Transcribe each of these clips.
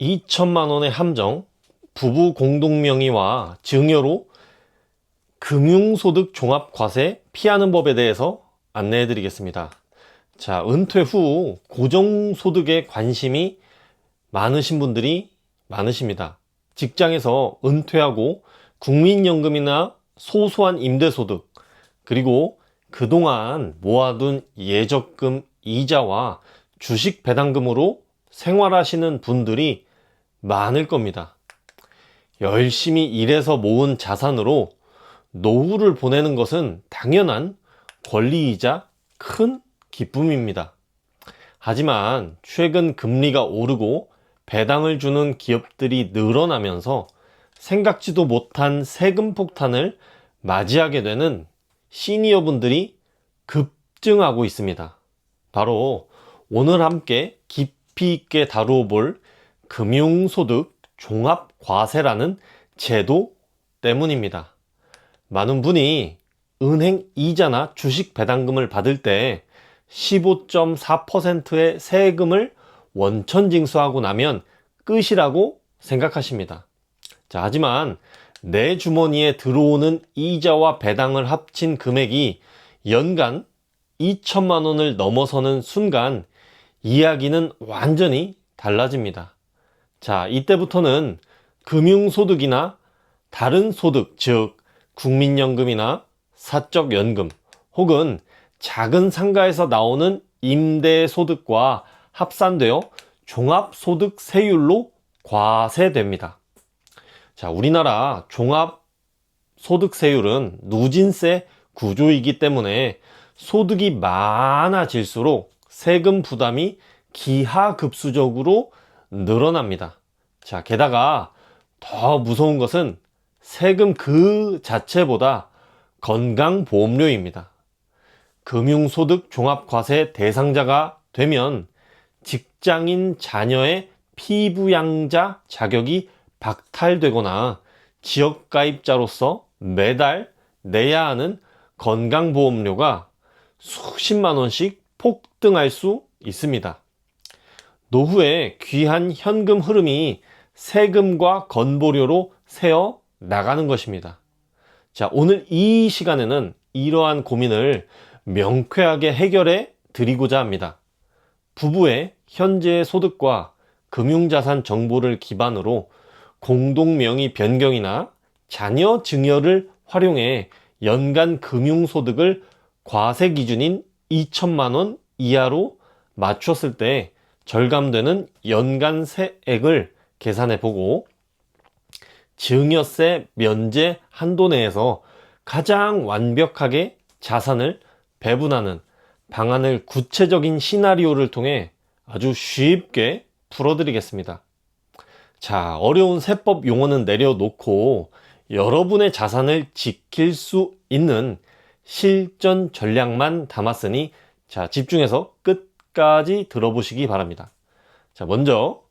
2천만 원의 함정, 부부 공동명의와 증여로 금융소득 종합과세 피하는 법에 대해서 안내해 드리겠습니다. 자, 은퇴 후 고정소득에 관심이 많으신 분들이 많으십니다. 직장에서 은퇴하고 국민연금이나 소소한 임대소득, 그리고 그동안 모아둔 예적금 이자와 주식 배당금으로 생활하시는 분들이 많을 겁니다. 열심히 일해서 모은 자산으로 노후를 보내는 것은 당연한 권리이자 큰 기쁨입니다. 하지만 최근 금리가 오르고 배당을 주는 기업들이 늘어나면서 생각지도 못한 세금 폭탄을 맞이하게 되는 시니어분들이 급증하고 있습니다. 바로 오늘 함께 깊이 있게 다루어 볼 금융소득 종합과세라는 제도 때문입니다. 많은 분이 은행 이자나 주식 배당금을 받을 때 15.4%의 세금을 원천 징수하고 나면 끝이라고 생각하십니다. 자, 하지만 내 주머니에 들어오는 이자와 배당을 합친 금액이 연간 2천만 원을 넘어서는 순간 이야기는 완전히 달라집니다. 자, 이때부터는 금융소득이나 다른 소득, 즉 국민연금이나 사적연금 혹은 작은 상가에서 나오는 임대소득과 합산되어 종합소득세율로 과세됩니다. 자, 우리나라 종합소득세율은 누진세 구조이기 때문에 소득이 많아질수록 세금 부담이 기하급수적으로 늘어납니다. 자, 게다가 더 무서운 것은 세금 그 자체보다 건강보험료입니다. 금융소득 종합과세 대상자가 되면 직장인 자녀의 피부양자 자격이 박탈되거나 지역가입자로서 매달 내야 하는 건강보험료가 수십만 원씩 폭등할 수 있습니다. 노후에 귀한 현금 흐름이 세금과 건보료로 새어 나가는 것입니다. 자, 오늘 이 시간에는 이러한 고민을 명쾌하게 해결해 드리고자 합니다. 부부의 현재 소득과 금융자산 정보를 기반으로 공동명의 변경이나 자녀 증여를 활용해 연간 금융소득을 과세 기준인 2천만 원 이하로 맞췄을 때 절감되는 연간 세액을 계산해 보고 증여세 면제 한도 내에서 가장 완벽하게 자산을 배분하는 방안을 구체적인 시나리오를 통해 아주 쉽게 풀어드리겠습니다. 자, 어려운 세법 용어는 내려놓고 여러분의 자산을 지킬 수 있는 실전 전략만 담았으니 자, 집중해서 끝까지 들어보시기 바랍니다. 자, 먼저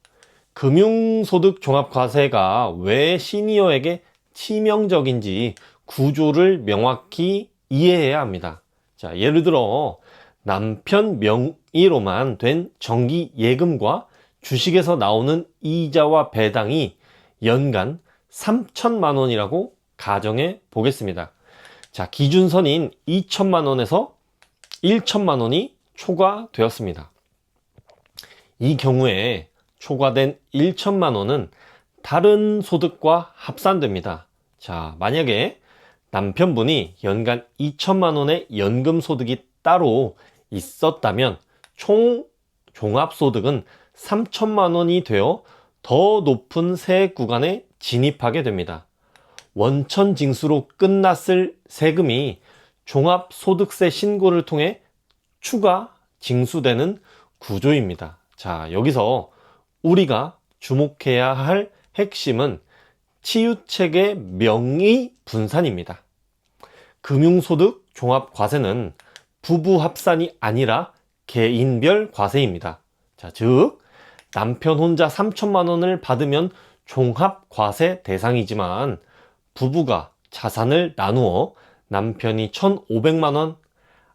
금융소득 종합과세가 왜 시니어에게 치명적인지 구조를 명확히 이해해야 합니다. 자, 예를 들어 남편 명의로만 된 정기예금과 주식에서 나오는 이자와 배당이 연간 3천만 원이라고 가정해 보겠습니다. 자, 기준선인 2천만 원에서 1천만 원이 초과되었습니다. 이 경우에 초과된 1천만 원은 다른 소득과 합산됩니다. 자, 만약에 남편분이 연간 2천만 원의 연금 소득이 따로 있었다면 총 종합소득은 3천만 원이 되어 더 높은 세액 구간에 진입하게 됩니다. 원천 징수로 끝났을 세금이 종합소득세 신고를 통해 추가 징수되는 구조입니다. 자, 여기서 우리가 주목해야 할 핵심은 치유책의 명의 분산입니다. 금융소득 종합과세는 부부 합산이 아니라 개인별 과세입니다. 자, 즉 남편 혼자 3천만 원을 받으면 종합과세 대상이지만 부부가 자산을 나누어 남편이 1,500만 원,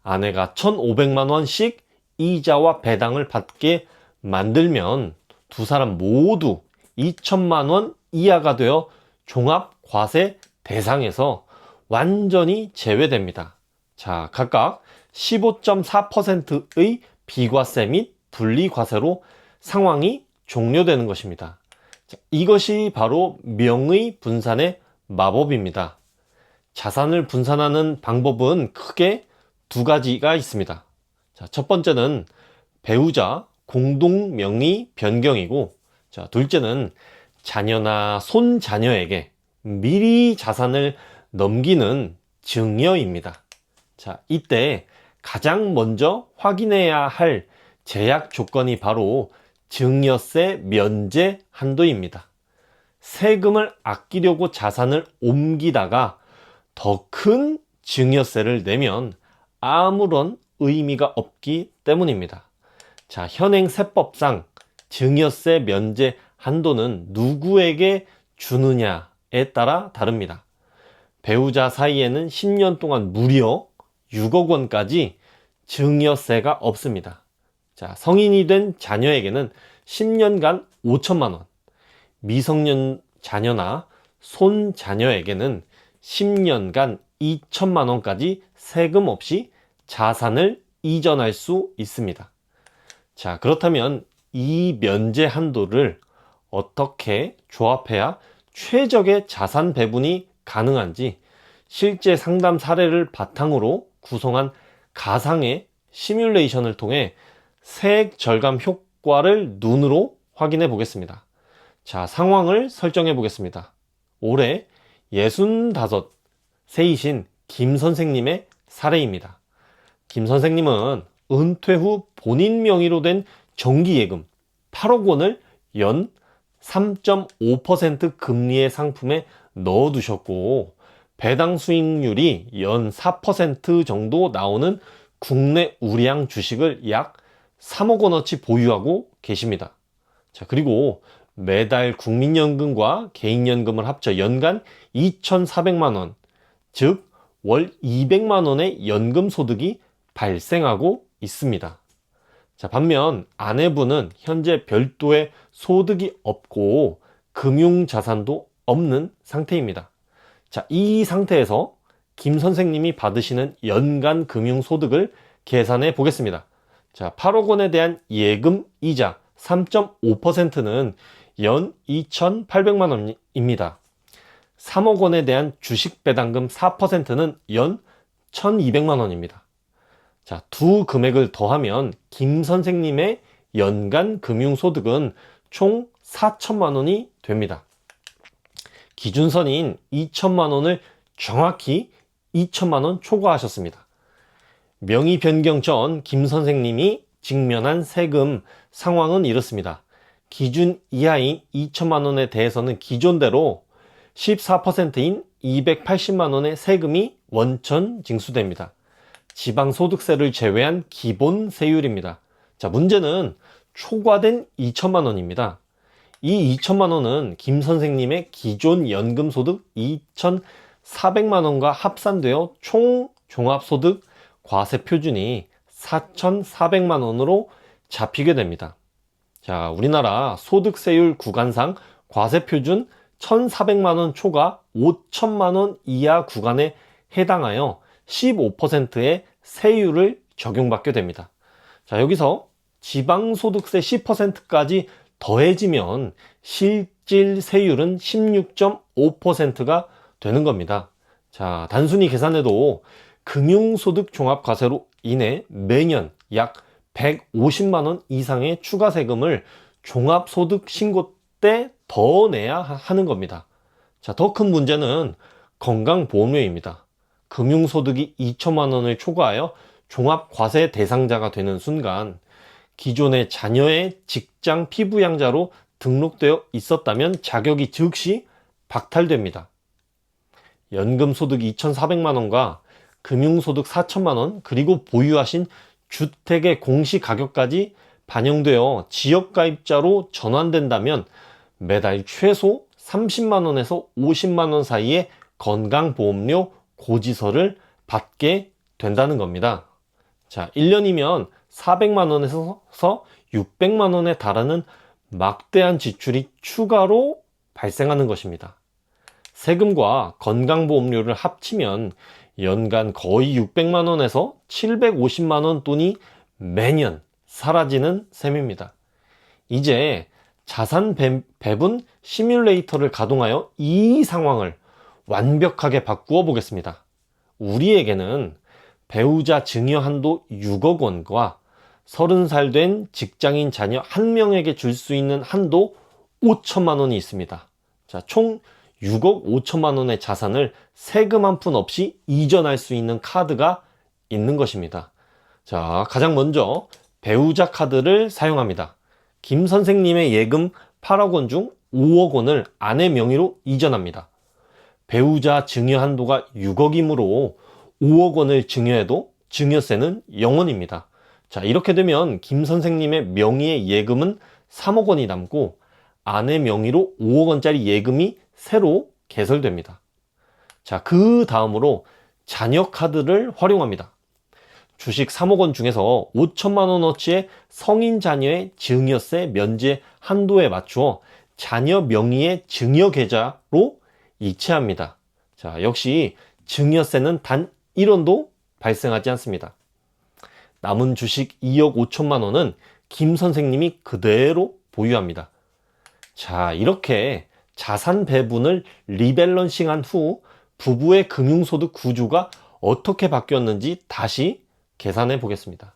아내가 1,500만 원씩 이자와 배당을 받게 만들면 두 사람 모두 2천만 원 이하가 되어 종합과세 대상에서 완전히 제외됩니다. 자, 각각 15.4%의 비과세 및 분리과세로 상황이 종료되는 것입니다. 자, 이것이 바로 명의 분산의 마법입니다. 자산을 분산하는 방법은 크게 두 가지가 있습니다. 자, 첫 번째는 배우자 공동 명의 변경이고, 자, 둘째는 자녀나 손자녀에게 미리 자산을 넘기는 증여입니다. 자, 이때 가장 먼저 확인해야 할 제약 조건이 바로 증여세 면제 한도입니다. 세금을 아끼려고 자산을 옮기다가 더 큰 증여세를 내면 아무런 의미가 없기 때문입니다. 자, 현행 세법상 증여세 면제 한도는 누구에게 주느냐에 따라 다릅니다. 배우자 사이에는 10년 동안 무려 6억 원까지 증여세가 없습니다. 자, 성인이 된 자녀에게는 10년간 5천만 원, 미성년 자녀나 손자녀에게는 10년간 2천만 원까지 세금 없이 자산을 이전할 수 있습니다. 자, 그렇다면 이 면제 한도를 어떻게 조합해야 최적의 자산 배분이 가능한지 실제 상담 사례를 바탕으로 구성한 가상의 시뮬레이션을 통해 세액 절감 효과를 눈으로 확인해 보겠습니다. 자, 상황을 설정해 보겠습니다. 올해 65세이신 김 선생님의 사례입니다. 김 선생님은 은퇴 후 본인 명의로 된 정기예금 8억 원을 연 3.5% 금리의 상품에 넣어두셨고, 배당 수익률이 연 4% 정도 나오는 국내 우량 주식을 약 3억 원어치 보유하고 계십니다. 자, 그리고 매달 국민연금과 개인연금을 합쳐 연간 2,400만 원, 즉 월 200만 원의 연금 소득이 발생하고 있습니다. 자, 반면 아내분은 현재 별도의 소득이 없고 금융자산도 없는 상태입니다. 자, 이 상태에서 김 선생님이 받으시는 연간 금융소득을 계산해 보겠습니다. 자, 8억 원에 대한 예금 이자 3.5%는 연 2,800만 원입니다. 3억 원에 대한 주식 배당금 4%는 연 1,200만 원입니다. 자, 두 금액을 더하면 김 선생님의 연간 금융소득은 총 4천만 원이 됩니다. 기준선인 2천만 원을 정확히 2천만 원 초과하셨습니다. 명의 변경 전 김 선생님이 직면한 세금 상황은 이렇습니다. 기준 이하인 2천만 원에 대해서는 기존대로 14%인 280만 원의 세금이 원천 징수됩니다. 지방소득세를 제외한 기본 세율입니다. 자, 문제는 초과된 2천만 원입니다. 이 2천만 원은 김 선생님의 기존 연금소득 2,400만 원과 합산되어 총 종합소득 과세 표준이 4,400만 원으로 잡히게 됩니다. 자, 우리나라 소득세율 구간상 과세 표준 1,400만 원 초과 5천만 원 이하 구간에 해당하여 15%의 세율을 적용받게 됩니다. 자, 여기서 지방소득세 10%까지 더해지면 실질 세율은 16.5%가 되는 겁니다. 자, 단순히 계산해도 금융소득 종합과세로 인해 매년 약 150만 원 이상의 추가 세금을 종합소득 신고 때 더 내야 하는 겁니다. 자, 더 큰 문제는 건강보험료입니다. 금융소득이 2천만 원을 초과하여 종합과세 대상자가 되는 순간 기존의 자녀의 직장 피부양자로 등록되어 있었다면 자격이 즉시 박탈됩니다. 연금소득 2,400만 원과 금융소득 4천만 원, 그리고 보유하신 주택의 공시가격까지 반영되어 지역가입자로 전환된다면 매달 최소 30만 원에서 50만 원 사이의 건강보험료 고지서를 받게 된다는 겁니다. 자, 1년이면 400만 원에서 600만 원에 달하는 막대한 지출이 추가로 발생하는 것입니다. 세금과 건강보험료를 합치면 연간 거의 600만 원에서 750만 원 돈이 매년 사라지는 셈입니다. 이제 자산 배분 시뮬레이터를 가동하여 이 상황을 완벽하게 바꾸어 보겠습니다. 우리에게는 배우자 증여 한도 6억 원과 30살 된 직장인 자녀 1명에게 줄 수 있는 한도 5천만 원이 있습니다. 자, 총 6억 5천만 원의 자산을 세금 한 푼 없이 이전할 수 있는 카드가 있는 것입니다. 자, 가장 먼저 배우자 카드를 사용합니다. 김 선생님의 예금 8억 원 중 5억 원을 아내 명의로 이전합니다. 배우자 증여 한도가 6억이므로 5억 원을 증여해도 증여세는 0원입니다. 자, 이렇게 되면 김 선생님의 명의의 예금은 3억 원이 남고 아내 명의로 5억 원짜리 예금이 새로 개설됩니다. 자, 그 다음으로 자녀 카드를 활용합니다. 주식 3억 원 중에서 5천만 원어치의 성인 자녀의 증여세 면제 한도에 맞추어 자녀 명의의 증여 계좌로 이체합니다. 자, 역시 증여세는 단 1원도 발생하지 않습니다. 남은 주식 2억 5천만 원은 김 선생님이 그대로 보유합니다. 자, 이렇게 자산 배분을 리밸런싱한 후 부부의 금융소득 구조가 어떻게 바뀌었는지 다시 계산해 보겠습니다.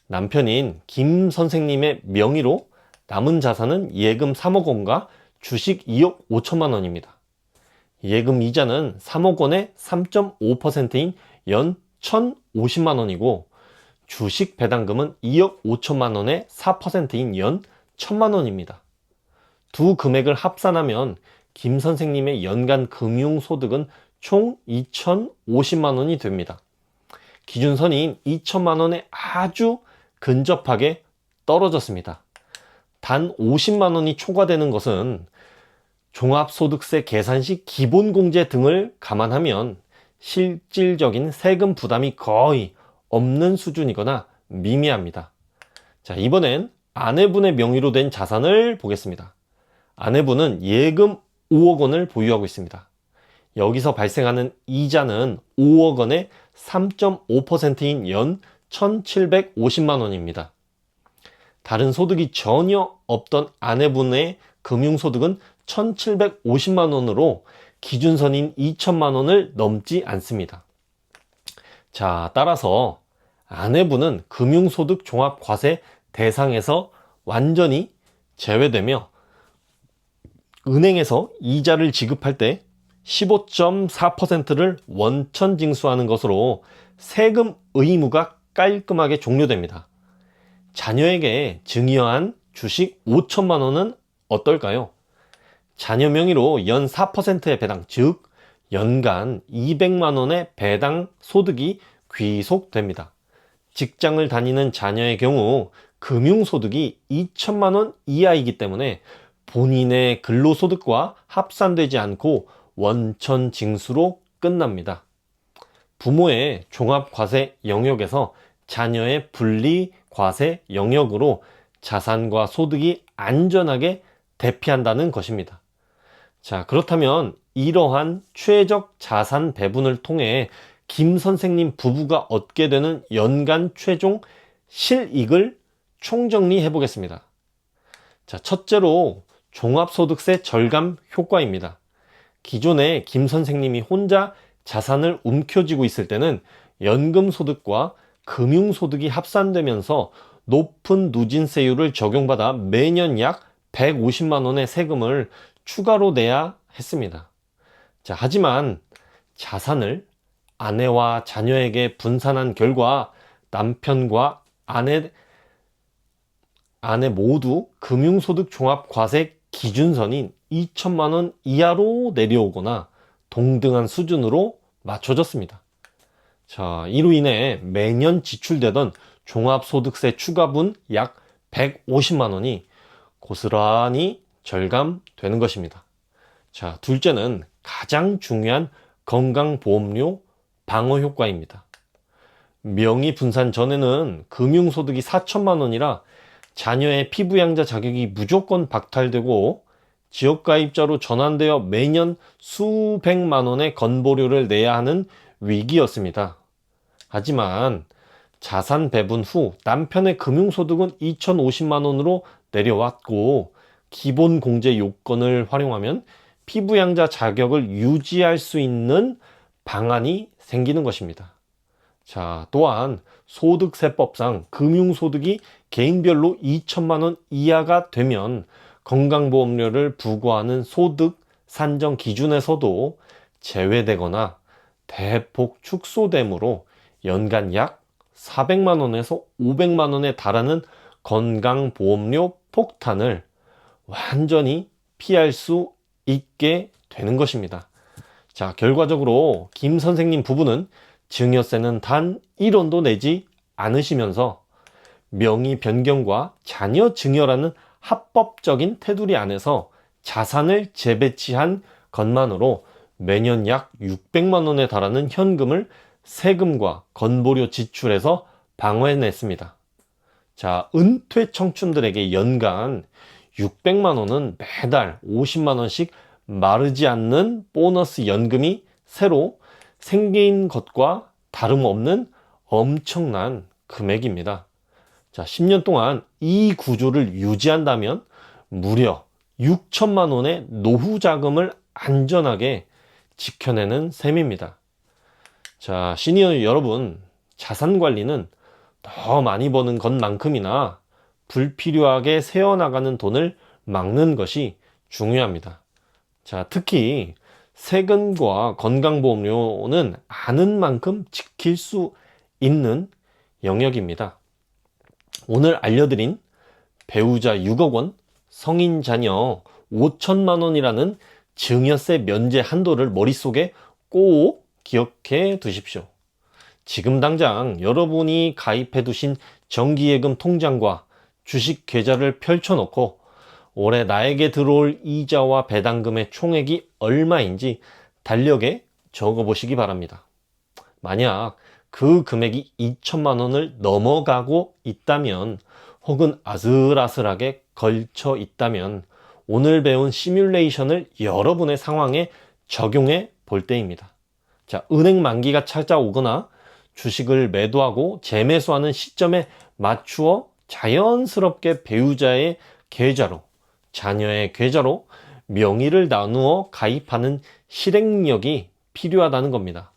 남편인 김 선생님의 명의로 남은 자산은 예금 3억 원과 주식 2억 5천만 원입니다. 예금 이자는 3억 원에 3.5%인 연 1,050만 원이고 주식 배당금은 2억 5천만 원에 4%인 연 1,000만 원입니다. 두 금액을 합산하면 김 선생님의 연간 금융소득은 총 2,050만 원이 됩니다. 기준선인 2천만 원에 아주 근접하게 떨어졌습니다. 단 50만 원이 초과되는 것은 종합소득세 계산 시 기본공제 등을 감안하면 실질적인 세금 부담이 거의 없는 수준이거나 미미합니다. 자, 이번엔 아내분의 명의로 된 자산을 보겠습니다. 아내분은 예금 5억 원을 보유하고 있습니다. 여기서 발생하는 이자는 5억 원에 3.5%인 연 1,750만 원입니다. 다른 소득이 전혀 없던 아내분의 금융소득은 1,750만 원으로 기준선인 2천만 원을 넘지 않습니다. 자, 따라서 아내분은 금융소득 종합과세 대상에서 완전히 제외되며 은행에서 이자를 지급할 때 15.4%를 원천 징수하는 것으로 세금 의무가 깔끔하게 종료됩니다. 자녀에게 증여한 주식 5천만 원은 어떨까요? 자녀 명의로 연 4%의 배당, 즉 연간 200만 원의 배당 소득이 귀속됩니다. 직장을 다니는 자녀의 경우 금융소득이 2천만 원 이하이기 때문에 본인의 근로소득과 합산되지 않고 원천 징수로 끝납니다. 부모의 종합과세 영역에서 자녀의 분리과세 영역으로 자산과 소득이 안전하게 대피한다는 것입니다. 자, 그렇다면 이러한 최적 자산 배분을 통해 김 선생님 부부가 얻게 되는 연간 최종 실익을 총정리해 보겠습니다. 자, 첫째로 종합소득세 절감 효과입니다. 기존에 김 선생님이 혼자 자산을 움켜쥐고 있을 때는 연금소득과 금융소득이 합산되면서 높은 누진세율을 적용받아 매년 약 150만 원의 세금을 추가로 내야 했습니다. 자, 하지만 자산을 아내와 자녀에게 분산한 결과 남편과 아내 모두 금융소득 종합과세 기준선인 2천만 원 이하로 내려오거나 동등한 수준으로 맞춰졌습니다. 자, 이로 인해 매년 지출되던 종합소득세 추가분 약 150만 원이 고스란히 절감되는 것입니다. 자, 둘째는 가장 중요한 건강보험료 방어 효과입니다. 명의 분산 전에는 금융소득이 4천만 원이라 자녀의 피부양자 자격이 무조건 박탈되고 지역가입자로 전환되어 매년 수백만 원의 건보료를 내야 하는 위기였습니다. 하지만 자산 배분 후 남편의 금융소득은 2,050만 원으로 내려왔고 기본 공제 요건을 활용하면 피부양자 자격을 유지할 수 있는 방안이 생기는 것입니다. 자, 또한 소득세법상 금융소득이 개인별로 2천만 원 이하가 되면 건강보험료를 부과하는 소득 산정 기준에서도 제외되거나 대폭 축소되므로 연간 약 400만 원에서 500만 원에 달하는 건강보험료 폭탄을 완전히 피할 수 있게 되는 것입니다. 자, 결과적으로 김 선생님 부부는 증여세는 단 1원도 내지 않으시면서 명의 변경과 자녀 증여라는 합법적인 테두리 안에서 자산을 재배치한 것만으로 매년 약 600만 원에 달하는 현금을 세금과 건보료 지출해서 방어해냈습니다. 자, 은퇴 청춘들에게 연간 600만 원은 매달 50만 원씩 마르지 않는 보너스 연금이 새로 생긴 것과 다름없는 엄청난 금액입니다. 자, 10년 동안 이 구조를 유지한다면 무려 6천만 원의 노후 자금을 안전하게 지켜내는 셈입니다. 자, 시니어 여러분, 자산 관리는 더 많이 버는 것만큼이나 불필요하게 새어나가는 돈을 막는 것이 중요합니다. 자, 특히 세금과 건강보험료는 아는 만큼 지킬 수 있는 영역입니다. 오늘 알려드린 배우자 6억 원, 성인 자녀 5천만 원이라는 증여세 면제 한도를 머릿속에 꼭 기억해 두십시오. 지금 당장 여러분이 가입해 두신 정기예금 통장과 주식 계좌를 펼쳐놓고 올해 나에게 들어올 이자와 배당금의 총액이 얼마인지 달력에 적어보시기 바랍니다. 만약 그 금액이 2천만 원을 넘어가고 있다면 혹은 아슬아슬하게 걸쳐 있다면 오늘 배운 시뮬레이션을 여러분의 상황에 적용해 볼 때입니다. 자, 은행 만기가 찾아오거나 주식을 매도하고 재매수하는 시점에 맞추어 자연스럽게 배우자의 계좌로, 자녀의 계좌로 명의를 나누어 가입하는 실행력이 필요하다는 겁니다.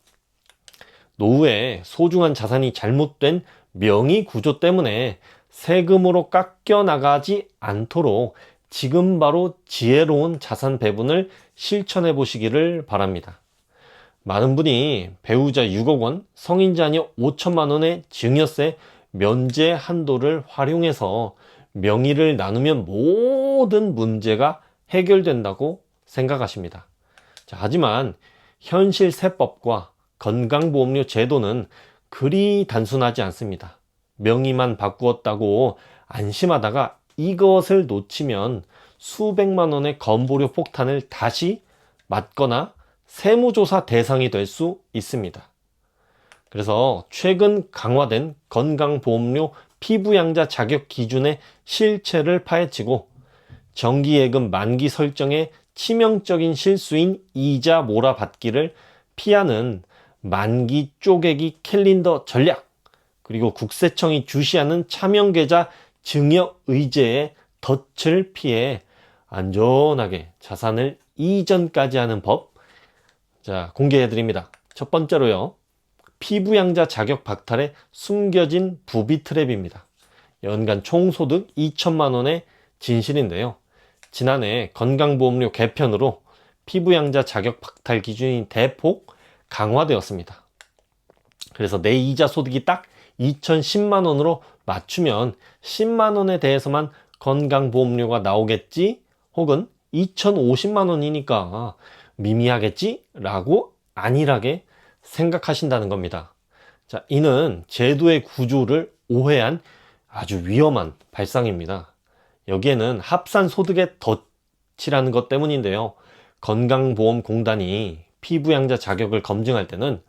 노후에 소중한 자산이 잘못된 명의 구조 때문에 세금으로 깎여 나가지 않도록 지금 바로 지혜로운 자산 배분을 실천해 보시기를 바랍니다. 많은 분이 배우자 6억 원, 성인 자녀 5천만 원의 증여세 면제 한도를 활용해서 명의를 나누면 모든 문제가 해결된다고 생각하십니다. 자, 하지만 현실 세법과 건강보험료 제도는 그리 단순하지 않습니다. 명의만 바꾸었다고 안심하다가 이것을 놓치면 수백만 원의 건보료 폭탄을 다시 맞거나 세무조사 대상이 될 수 있습니다. 그래서 최근 강화된 건강보험료 피부양자 자격 기준의 실체를 파헤치고 정기예금 만기 설정의 치명적인 실수인 이자 몰아받기를 피하는 만기 쪼개기 캘린더 전략, 그리고 국세청이 주시하는 차명계좌 증여 의제의 덫을 피해 안전하게 자산을 이전까지 하는 법, 자, 공개해드립니다. 첫 번째로요, 피부양자 자격 박탈의 숨겨진 부비 트랩입니다. 연간 총소득 2천만 원의 진실인데요. 지난해 건강보험료 개편으로 피부양자 자격 박탈 기준이 대폭 강화되었습니다. 그래서 내 이자 소득이 딱 2,010만 원으로 맞추면 10만 원에 대해서만 건강보험료가 나오겠지, 혹은 2,050만 원이니까 미미하겠지 라고 안일하게 생각하신다는 겁니다. 자, 이는 제도의 구조를 오해한 아주 위험한 발상입니다. 여기에는 합산소득의 덫이라는 것 때문인데요. 건강보험공단이 피부양자 자격을 검증할 때는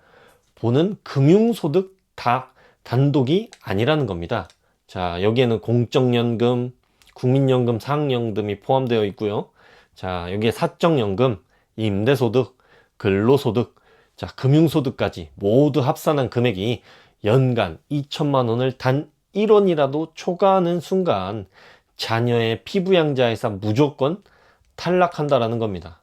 보는 금융소득 다 단독이 아니라는 겁니다. 자, 여기에는 공적연금, 국민연금, 사학연금이 포함되어 있고요. 자, 여기에 사적연금, 임대소득, 근로소득, 자, 금융소득까지 모두 합산한 금액이 연간 2천만 원을 단 1원이라도 초과하는 순간 자녀의 피부양자에서 무조건 탈락한다라는 겁니다.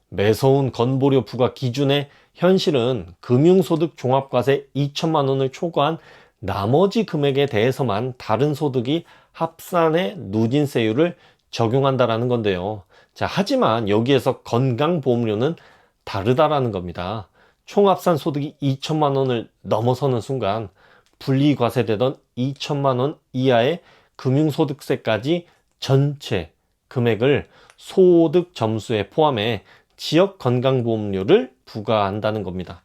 매서운 건보료 부과 기준의 현실은 금융소득 종합과세 2천만 원을 초과한 나머지 금액에 대해서만 다른 소득이 합산의 누진세율을 적용한다라는 건데요. 자, 하지만 여기에서 건강보험료는 다르다라는 겁니다. 총합산 소득이 2천만 원을 넘어서는 순간 분리과세되던 2천만 원 이하의 금융소득세까지 전체 금액을 소득 점수에 포함해 지역 건강보험료를 부과한다는 겁니다.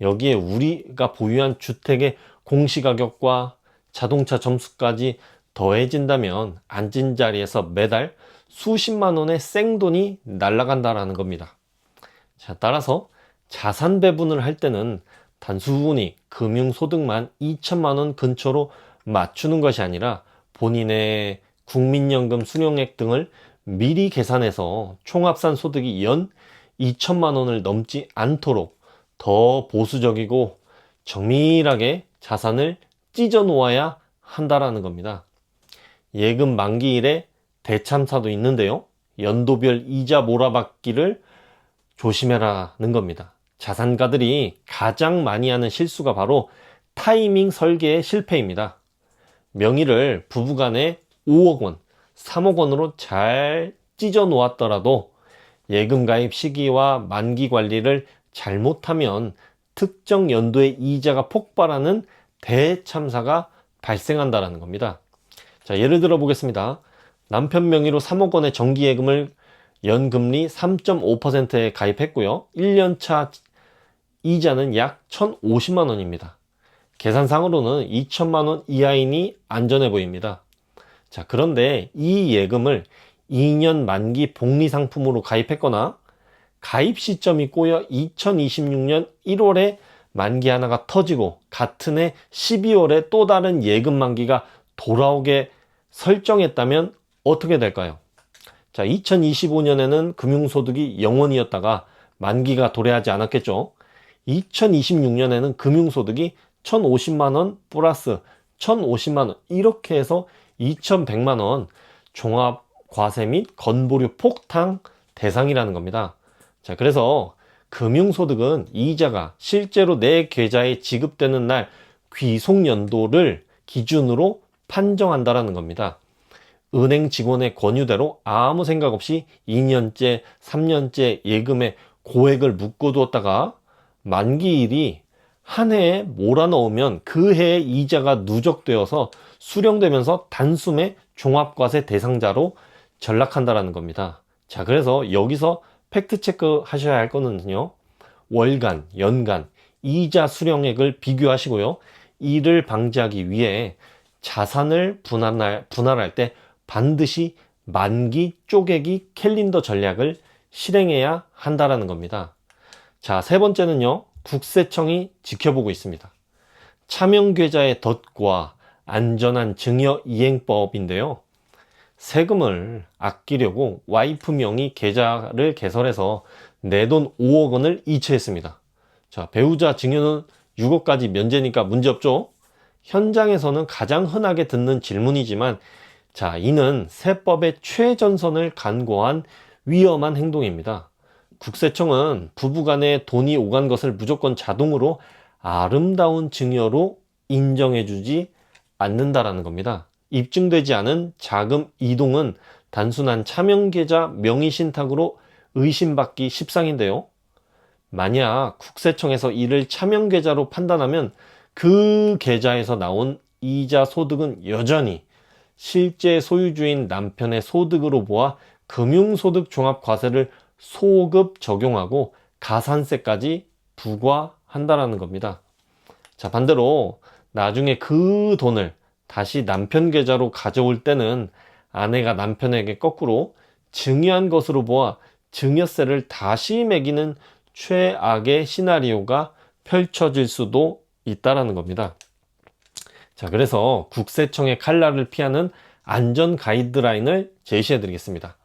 여기에 우리가 보유한 주택의 공시가격과 자동차 점수까지 더해진다면 앉은 자리에서 매달 수십만 원의 생돈이 날아간다라는 겁니다. 자, 따라서 자산 배분을 할 때는 단순히 금융소득만 2천만 원 근처로 맞추는 것이 아니라 본인의 국민연금 수령액 등을 미리 계산해서 총합산 소득이 연 2천만 원을 넘지 않도록 더 보수적이고 정밀하게 자산을 찢어 놓아야 한다라는 겁니다. 예금 만기일에 대참사도 있는데요. 연도별 이자 몰아받기를 조심해라는 겁니다. 자산가들이 가장 많이 하는 실수가 바로 타이밍 설계의 실패입니다. 명의를 부부간에 5억 원, 3억 원으로 잘 찢어 놓았더라도 예금 가입 시기와 만기 관리를 잘못하면 특정 연도의 이자가 폭발하는 대참사가 발생한다는 겁니다. 자, 예를 들어 보겠습니다. 남편 명의로 3억 원의 정기예금을 연금리 3.5%에 가입했고요. 1년차 이자는 약 1,050만 원입니다. 계산상으로는 2천만 원 이하이니 안전해 보입니다. 자, 그런데 이 예금을 2년 만기 복리상품으로 가입했거나 가입 시점이 꼬여 2026년 1월에 만기 하나가 터지고 같은 해 12월에 또 다른 예금 만기가 돌아오게 설정했다면 어떻게 될까요? 자, 2025년에는 금융소득이 0원이었다가 만기가 도래하지 않았겠죠. 2026년에는 금융소득이 1,050만원 플러스 1,050만원 이렇게 해서 2,100만원 종합과세 및 건보료 폭탄 대상이라는 겁니다. 자, 그래서 금융소득은 이자가 실제로 내 계좌에 지급되는 날 귀속연도를 기준으로 판정한다라는 겁니다. 은행 직원의 권유대로 아무 생각 없이 2년째, 3년째 예금에 고액을 묶어두었다가 만기일이 한 해에 몰아넣으면 그 해의 이자가 누적되어서 수령되면서 단숨에 종합과세 대상자로 전락한다라는 겁니다. 자, 그래서 여기서 팩트체크 하셔야 할 거는요, 월간, 연간, 이자 수령액을 비교하시고요. 이를 방지하기 위해 자산을 분할할 때 반드시 만기 쪼개기 캘린더 전략을 실행해야 한다라는 겁니다. 자, 세 번째는요, 국세청이 지켜보고 있습니다. 차명계좌의 덫과 안전한 증여 이행법인데요. 세금을 아끼려고 와이프 명의 계좌를 개설해서 내 돈 5억 원을 이체했습니다. 자, 배우자 증여는 6억까지 면제니까 문제없죠? 현장에서는 가장 흔하게 듣는 질문이지만, 자, 이는 세법의 최전선을 간과한 위험한 행동입니다. 국세청은 부부간에 돈이 오간 것을 무조건 자동으로 아름다운 증여로 인정해주지 않는다라는 겁니다. 입증되지 않은 자금 이동은 단순한 차명계좌 명의신탁으로 의심받기 십상인데요. 만약 국세청에서 이를 차명계좌로 판단하면 그 계좌에서 나온 이자 소득은 여전히 실제 소유주인 남편의 소득으로 보아 금융소득 종합과세를 소급 적용하고 가산세까지 부과한다라는 겁니다. 자, 반대로 나중에 그 돈을 다시 남편 계좌로 가져올 때는 아내가 남편에게 거꾸로 증여한 것으로 보아 증여세를 다시 매기는 최악의 시나리오가 펼쳐질 수도 있다라는 겁니다. 자, 그래서 국세청의 칼날을 피하는 안전 가이드라인을 제시해 드리겠습니다.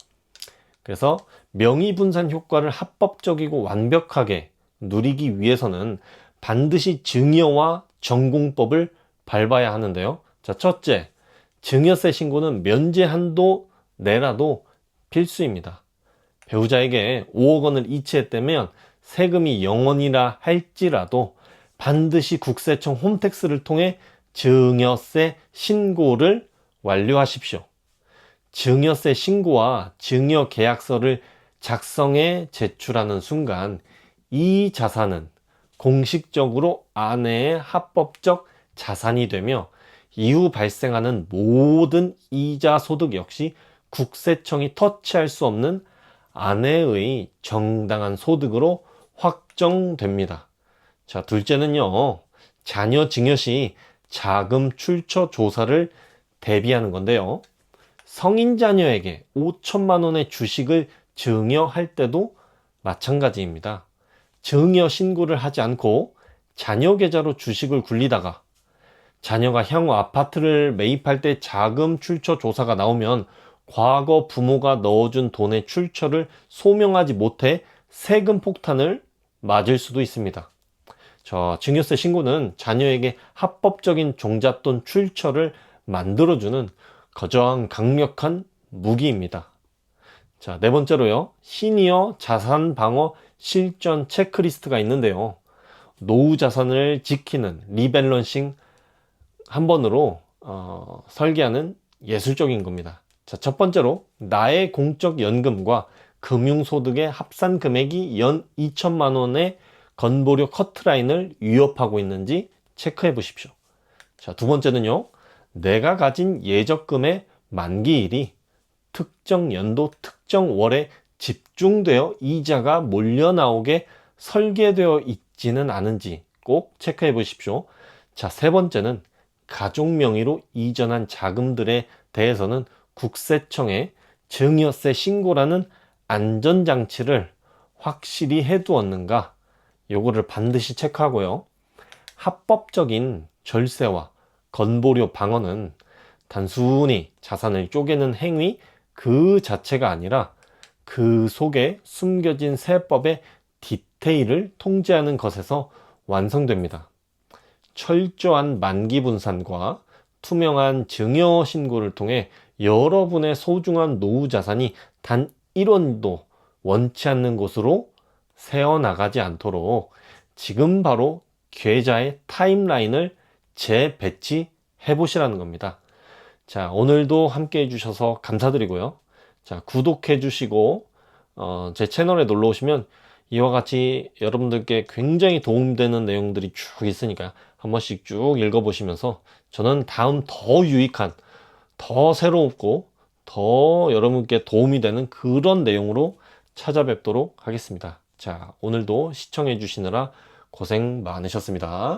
그래서 명의분산 효과를 합법적이고 완벽하게 누리기 위해서는 반드시 증여와 전공법을 밟아야 하는데요. 자, 첫째, 증여세 신고는 면제 한도 내라도 필수입니다. 배우자에게 5억 원을 이체했다면 세금이 0원이라 할지라도 반드시 국세청 홈택스를 통해 증여세 신고를 완료하십시오. 증여세 신고와 증여 계약서를 작성해 제출하는 순간 이 자산은 공식적으로 아내의 합법적 자산이 되며 이후 발생하는 모든 이자 소득 역시 국세청이 터치할 수 없는 아내의 정당한 소득으로 확정됩니다. 자, 둘째는요, 자녀 증여 시 자금 출처 조사를 대비하는 건데요. 성인 자녀에게 5천만 원의 주식을 증여할 때도 마찬가지입니다. 증여 신고를 하지 않고 자녀 계좌로 주식을 굴리다가 자녀가 향후 아파트를 매입할 때 자금 출처 조사가 나오면 과거 부모가 넣어준 돈의 출처를 소명하지 못해 세금 폭탄을 맞을 수도 있습니다. 자, 증여세 신고는 자녀에게 합법적인 종잣돈 출처를 만들어주는 가장 강력한 무기입니다. 자, 네 번째로요. 시니어 자산 방어 실전 체크리스트가 있는데요. 노후 자산을 지키는 리밸런싱 한 번으로 설계하는 예술적인 겁니다. 자, 첫 번째로 나의 공적 연금과 금융소득의 합산 금액이 연 2천만 원의 건보료 커트라인을 위협하고 있는지 체크해 보십시오. 자, 두 번째는요. 내가 가진 예적금의 만기일이 특정 연도 특정 월에 집중되어 이자가 몰려 나오게 설계되어 있지는 않은지 꼭 체크해 보십시오. 자, 세 번째는 가족 명의로 이전한 자금들에 대해서는 국세청에 증여세 신고라는 안전장치를 확실히 해두었는가, 요거를 반드시 체크하고요. 합법적인 절세와 건보료 방어는 단순히 자산을 쪼개는 행위 그 자체가 아니라 그 속에 숨겨진 세법의 디테일을 통제하는 것에서 완성됩니다. 철저한 만기 분산과 투명한 증여 신고를 통해 여러분의 소중한 노후 자산이 단 1원도 원치 않는 곳으로 새어나가지 않도록 지금 바로 계좌의 타임라인을 재배치해 보시라는 겁니다. 자, 오늘도 함께 해주셔서 감사드리고요. 자, 구독해 주시고 제 채널에 놀러 오시면 이와 같이 여러분들께 굉장히 도움되는 내용들이 쭉 있으니까 한 번씩 쭉 읽어보시면서 저는 다음 더 유익한, 더 새롭고 더 여러분께 도움이 되는 그런 내용으로 찾아뵙도록 하겠습니다. 자, 오늘도 시청해 주시느라 고생 많으셨습니다.